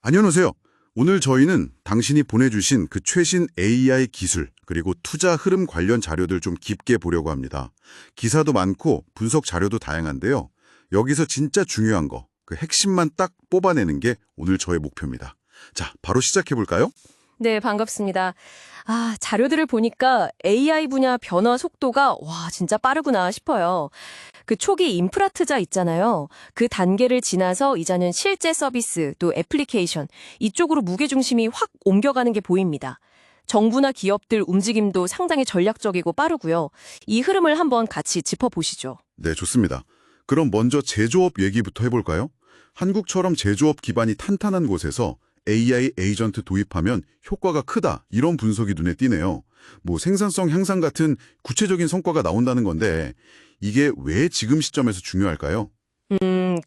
안녕하세요. 오늘 저희는 당신이 보내주신 그 최신 AI 기술 그리고 투자 흐름 관련 자료들 좀 깊게 보려고 합니다. 기사도 많고 분석 자료도 다양한데요. 여기서 진짜 중요한 거, 그 핵심만 딱 뽑아내는 게 오늘 저의 목표입니다. 자, 바로 시작해 볼까요? 네, 반갑습니다. 자료들을 보니까 AI 분야 변화 속도가 진짜 빠르구나 싶어요. 그 초기 인프라 투자 있잖아요. 그 단계를 지나서 이제는 실제 서비스 또 애플리케이션 이쪽으로 무게중심이 확 옮겨가는 게 보입니다. 정부나 기업들 움직임도 상당히 전략적이고 빠르고요. 이 흐름을 한번 같이 짚어보시죠. 네, 좋습니다. 그럼 먼저 제조업 얘기부터 해볼까요? 한국처럼 제조업 기반이 탄탄한 곳에서 AI 에이전트 도입하면 효과가 크다, 이런 분석이 눈에 띄네요. 뭐 생산성 향상 같은 구체적인 성과가 나온다는 건데 이게 왜 지금 시점에서 중요할까요?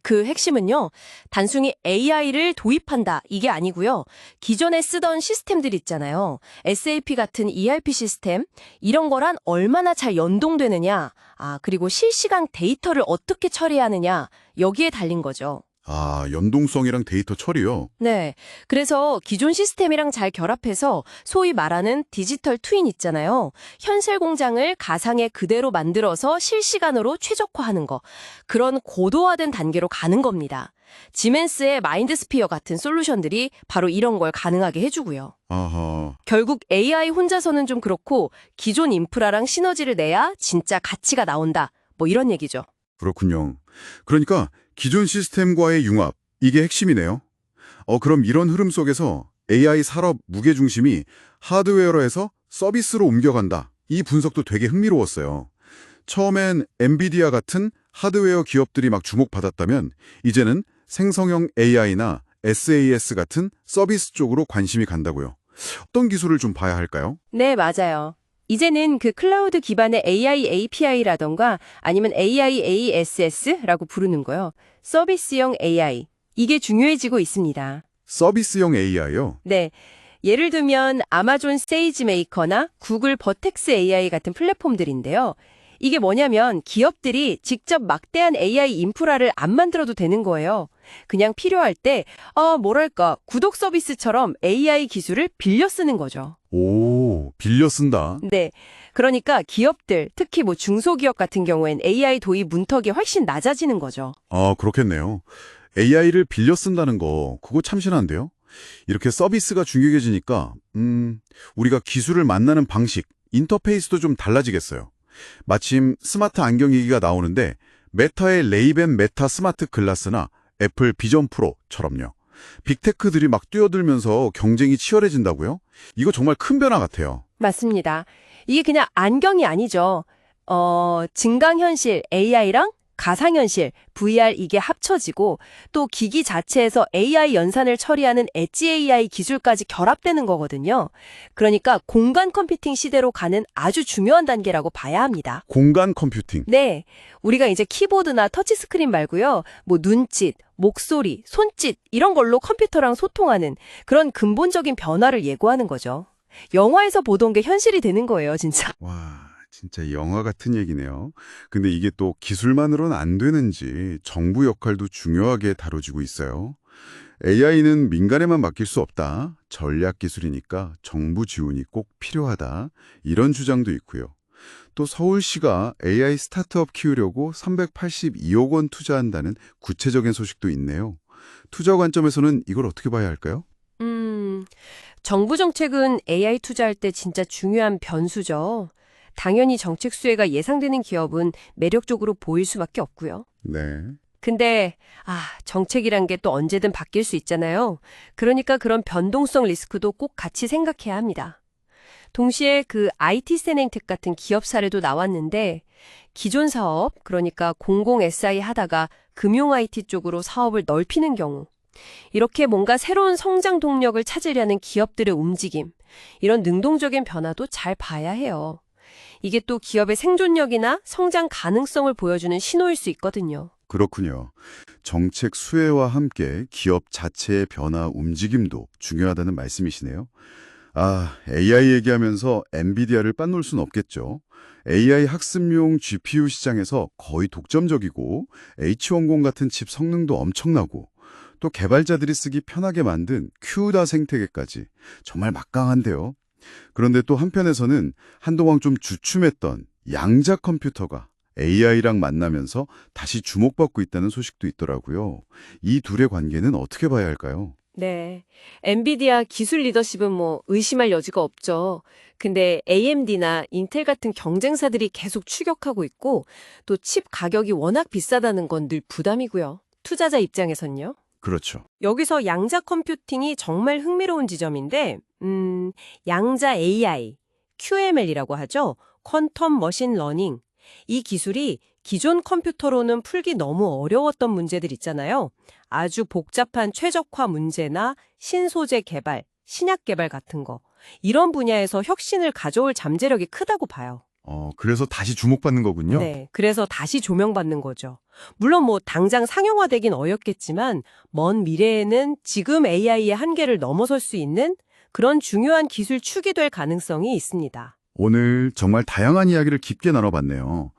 그 핵심은요, 단순히 AI를 도입한다, 이게 아니고요. 기존에 쓰던 시스템들 있잖아요. SAP 같은 ERP 시스템, 이런 거랑 얼마나 잘 연동되느냐, 그리고 실시간 데이터를 어떻게 처리하느냐, 여기에 달린 거죠. 아, 연동성이랑 데이터 처리요? 네. 그래서 기존 시스템이랑 잘 결합해서 소위 말하는 디지털 트윈 있잖아요. 현실 공장을 가상에 그대로 만들어서 실시간으로 최적화하는 거. 그런 고도화된 단계로 가는 겁니다. 지멘스의 마인드스피어 같은 솔루션들이 바로 이런 걸 가능하게 해주고요. 아하, 결국 AI 혼자서는 좀 그렇고 기존 인프라랑 시너지를 내야 진짜 가치가 나온다. 뭐 이런 얘기죠. 그렇군요. 그러니까 기존 시스템과의 융합, 이게 핵심이네요. 그럼 이런 흐름 속에서 AI 산업 무게중심이 하드웨어에서 서비스로 옮겨간다. 이 분석도 되게 흥미로웠어요. 처음엔 엔비디아 같은 하드웨어 기업들이 막 주목받았다면 이제는 생성형 AI나 SAS 같은 서비스 쪽으로 관심이 간다고요. 어떤 기술을 좀 봐야 할까요? 네, 맞아요. 이제는 그 클라우드 기반의 AI API라던가 아니면 AI ASS라고 부르는 거요. 서비스형 AI. 이게 중요해지고 있습니다. 서비스형 AI요? 네. 예를 들면 아마존 세이지 메이커나 구글 버텍스 AI 같은 플랫폼들인데요. 이게 뭐냐면 기업들이 직접 막대한 AI 인프라를 안 만들어도 되는 거예요. 그냥 필요할 때, 뭐랄까, 구독 서비스처럼 AI 기술을 빌려 쓰는 거죠. 오, 빌려 쓴다. 네. 그러니까 기업들, 특히 뭐 중소기업 같은 경우엔 AI 도입 문턱이 훨씬 낮아지는 거죠. 아, 그렇겠네요. AI를 빌려 쓴다는 거, 그거 참신한데요? 이렇게 서비스가 중요해지니까, 우리가 기술을 만나는 방식, 인터페이스도 좀 달라지겠어요. 마침 스마트 안경 얘기가 나오는데, 메타의 레이벤 메타 스마트 글라스나 애플 비전 프로처럼요. 빅테크들이 막 뛰어들면서 경쟁이 치열해진다고요? 이거 정말 큰 변화 같아요. 맞습니다. 이게 그냥 안경이 아니죠. 증강현실 AI랑 가상현실 VR 이게 합쳐지고 또 기기 자체에서 AI 연산을 처리하는 엣지 AI 기술까지 결합되는 거거든요. 그러니까 공간 컴퓨팅 시대로 가는 아주 중요한 단계라고 봐야 합니다. 공간 컴퓨팅. 네. 우리가 이제 키보드나 터치스크린 말고요. 뭐 눈짓, 목소리, 손짓 이런 걸로 컴퓨터랑 소통하는 그런 근본적인 변화를 예고하는 거죠. 영화에서 보던 게 현실이 되는 거예요, 진짜. 와, 진짜 영화 같은 얘기네요. 근데 이게 또 기술만으로는 안 되는지 정부 역할도 중요하게 다뤄지고 있어요. AI는 민간에만 맡길 수 없다. 전략 기술이니까 정부 지원이 꼭 필요하다. 이런 주장도 있고요. 또 서울시가 AI 스타트업 키우려고 382억 원 투자한다는 구체적인 소식도 있네요. 투자 관점에서는 이걸 어떻게 봐야 할까요? 정부 정책은 AI 투자할 때 진짜 중요한 변수죠. 당연히 정책 수혜가 예상되는 기업은 매력적으로 보일 수밖에 없고요. 네. 근데 정책이란 게 또 언제든 바뀔 수 있잖아요. 그러니까 그런 변동성 리스크도 꼭 같이 생각해야 합니다. 동시에 그 IT 세렝텍 같은 기업 사례도 나왔는데 기존 사업, 그러니까 공공 SI 하다가 금융 IT 쪽으로 사업을 넓히는 경우 이렇게 뭔가 새로운 성장 동력을 찾으려는 기업들의 움직임, 이런 능동적인 변화도 잘 봐야 해요. 이게 또 기업의 생존력이나 성장 가능성을 보여주는 신호일 수 있거든요. 그렇군요. 정책 수혜와 함께 기업 자체의 변화 움직임도 중요하다는 말씀이시네요. AI 얘기하면서 엔비디아를 빠놓을 순 없겠죠. AI 학습용 GPU 시장에서 거의 독점적이고 H100 같은 칩 성능도 엄청나고 또 개발자들이 쓰기 편하게 만든 큐다 생태계까지 정말 막강한데요. 그런데 또 한편에서는 한동안 좀 주춤했던 양자 컴퓨터가 AI랑 만나면서 다시 주목받고 있다는 소식도 있더라고요. 이 둘의 관계는 어떻게 봐야 할까요? 네. 엔비디아 기술 리더십은 뭐 의심할 여지가 없죠. 근데 AMD나 인텔 같은 경쟁사들이 계속 추격하고 있고 또 칩 가격이 워낙 비싸다는 건 늘 부담이고요. 투자자 입장에선요. 그렇죠. 여기서 양자 컴퓨팅이 정말 흥미로운 지점인데, 양자 AI, QML이라고 하죠. 퀀텀 머신 러닝. 이 기술이 기존 컴퓨터로는 풀기 너무 어려웠던 문제들 있잖아요. 아주 복잡한 최적화 문제나 신소재 개발, 신약 개발 같은 거. 이런 분야에서 혁신을 가져올 잠재력이 크다고 봐요. 그래서 다시 주목받는 거군요. 네, 그래서 다시 조명받는 거죠. 물론 뭐 당장 상용화되긴 어렵겠지만 먼 미래에는 지금 AI의 한계를 넘어설 수 있는 그런 중요한 기술 축이 될 가능성이 있습니다. 오늘 정말 다양한 이야기를 깊게 나눠봤네요.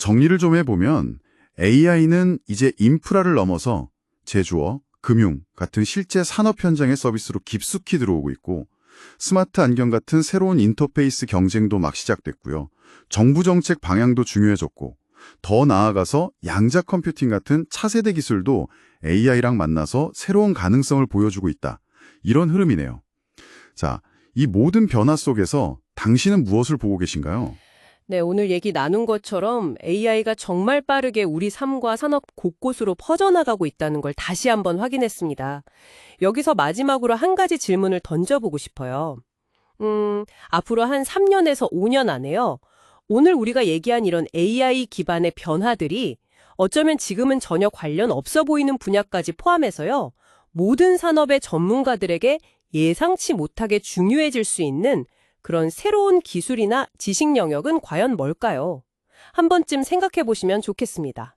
정리를 좀 해보면 AI는 이제 인프라를 넘어서 제조업, 금융 같은 실제 산업 현장의 서비스로 깊숙이 들어오고 있고 스마트 안경 같은 새로운 인터페이스 경쟁도 막 시작됐고요. 정부 정책 방향도 중요해졌고 더 나아가서 양자 컴퓨팅 같은 차세대 기술도 AI랑 만나서 새로운 가능성을 보여주고 있다. 이런 흐름이네요. 자, 이 모든 변화 속에서 당신은 무엇을 보고 계신가요? 네, 오늘 얘기 나눈 것처럼 AI가 정말 빠르게 우리 삶과 산업 곳곳으로 퍼져나가고 있다는 걸 다시 한번 확인했습니다. 여기서 마지막으로 한 가지 질문을 던져보고 싶어요. 앞으로 한 3년에서 5년 안에요. 오늘 우리가 얘기한 이런 AI 기반의 변화들이 어쩌면 지금은 전혀 관련 없어 보이는 분야까지 포함해서요. 모든 산업의 전문가들에게 예상치 못하게 중요해질 수 있는 그런 새로운 기술이나 지식 영역은 과연 뭘까요? 한 번쯤 생각해 보시면 좋겠습니다.